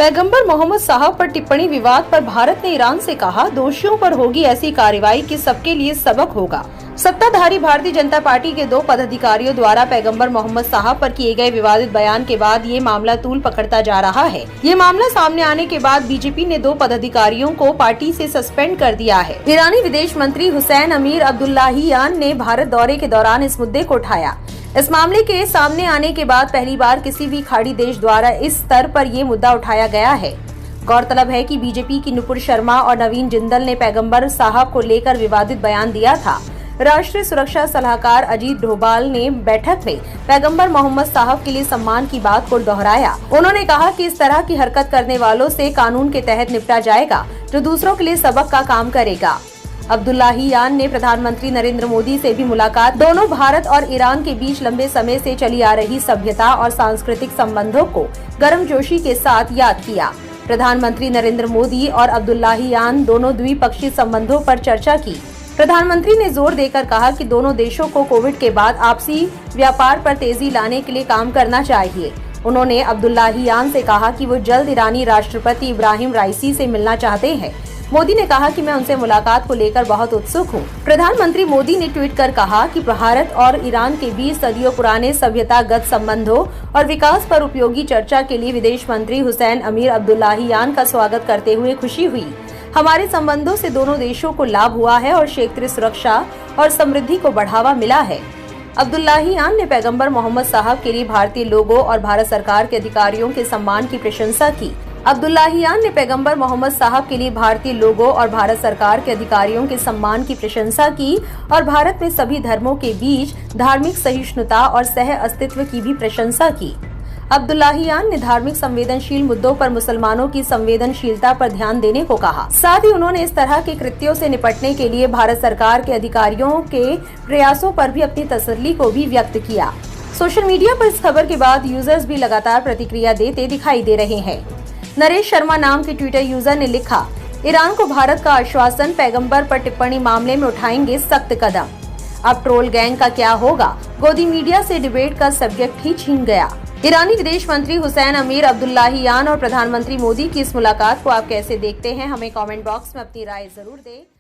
पैगंबर मोहम्मद साहब पर टिप्पणी विवाद पर भारत ने ईरान से कहा, दोषियों पर होगी ऐसी कार्रवाई कि सबके लिए सबक होगा। सत्ताधारी भारतीय जनता पार्टी के 2 पदाधिकारियों द्वारा पैगंबर मोहम्मद साहब पर किए गए विवादित बयान के बाद ये मामला तूल पकड़ता जा रहा है। ये मामला सामने आने के बाद बीजेपी ने 2 पदाधिकारियों को पार्टी से सस्पेंड कर दिया है। ईरानी विदेश मंत्री हुसैन अमीर अब्दुल्लाहियान ने भारत दौरे के दौरान इस मुद्दे को उठाया। इस मामले के सामने आने के बाद पहली बार किसी भी खाड़ी देश द्वारा इस स्तर पर ये मुद्दा उठाया गया है। गौरतलब है कि बीजेपी की नुपुर शर्मा और नवीन जिंदल ने पैगंबर साहब को लेकर विवादित बयान दिया था। राष्ट्रीय सुरक्षा सलाहकार अजीत डोभाल ने बैठक में पैगंबर मोहम्मद साहब के लिए सम्मान की बात को दोहराया। उन्होंने कहा कि इस तरह की हरकत करने वालों से कानून के तहत निपटा जाएगा, जो दूसरों के लिए सबक का काम करेगा। अब्दुल्लाहियान ने प्रधानमंत्री नरेंद्र मोदी से भी मुलाकात। दोनों भारत और ईरान के बीच लंबे समय से चली आ रही सभ्यता और सांस्कृतिक संबंधों को गर्मजोशी के साथ याद किया। प्रधानमंत्री नरेंद्र मोदी और अब्दुल्लाहियान दोनों द्विपक्षीय संबंधों पर चर्चा की। प्रधानमंत्री ने जोर देकर कहा कि दोनों देशों को कोविड के बाद आपसी व्यापार पर तेजी लाने के लिए काम करना चाहिए। उन्होंने अब्दुल्लाहियान से कहा कि वो जल्द ईरानी राष्ट्रपति इब्राहिम राइसी से मिलना चाहते हैं। मोदी ने कहा कि मैं उनसे मुलाकात को लेकर बहुत उत्सुक हूं। प्रधानमंत्री मोदी ने ट्वीट कर कहा कि भारत और ईरान के बीच सदियों पुराने सभ्यतागत संबंधों और विकास पर उपयोगी चर्चा के लिए विदेश मंत्री हुसैन अमीर अब्दुल्लाहियान का स्वागत करते हुए खुशी हुई। हमारे संबंधों से दोनों देशों को लाभ हुआ है और क्षेत्रीय सुरक्षा और समृद्धि को बढ़ावा मिला है। अब्दुल्लाहियान ने पैगंबर मोहम्मद साहब के लिए भारतीय लोगों और भारत सरकार के अधिकारियों के सम्मान की प्रशंसा की। अब्दुल्लाहियान ने पैगंबर मोहम्मद साहब के लिए भारतीय लोगों और भारत सरकार के अधिकारियों के सम्मान की प्रशंसा की और भारत में सभी धर्मों के बीच धार्मिक सहिष्णुता और सह अस्तित्व की भी प्रशंसा की। अब्दुल्लाहियान ने धार्मिक संवेदनशील मुद्दों पर मुसलमानों की संवेदनशीलता पर ध्यान देने को कहा। साथ ही उन्होंने इस तरह के कृत्यों से निपटने के लिए भारत सरकार के अधिकारियों के प्रयासों पर भी अपनी तसल्ली को भी व्यक्त किया। सोशल मीडिया पर इस खबर के बाद यूजर्स भी लगातार प्रतिक्रिया देते दिखाई दे रहे हैं। नरेश शर्मा नाम के ट्विटर यूजर ने लिखा, ईरान को भारत का आश्वासन, पैगंबर पर टिप्पणी मामले में उठाएंगे सख्त कदम। अब ट्रोल गैंग का क्या होगा? गोदी मीडिया से डिबेट का सब्जेक्ट ही छीन गया। ईरानी विदेश मंत्री हुसैन अमीर अब्दुल्लाहियान और प्रधानमंत्री मोदी की इस मुलाकात को आप कैसे देखते हैं? हमें कमेंट बॉक्स में अपनी राय जरूर दें।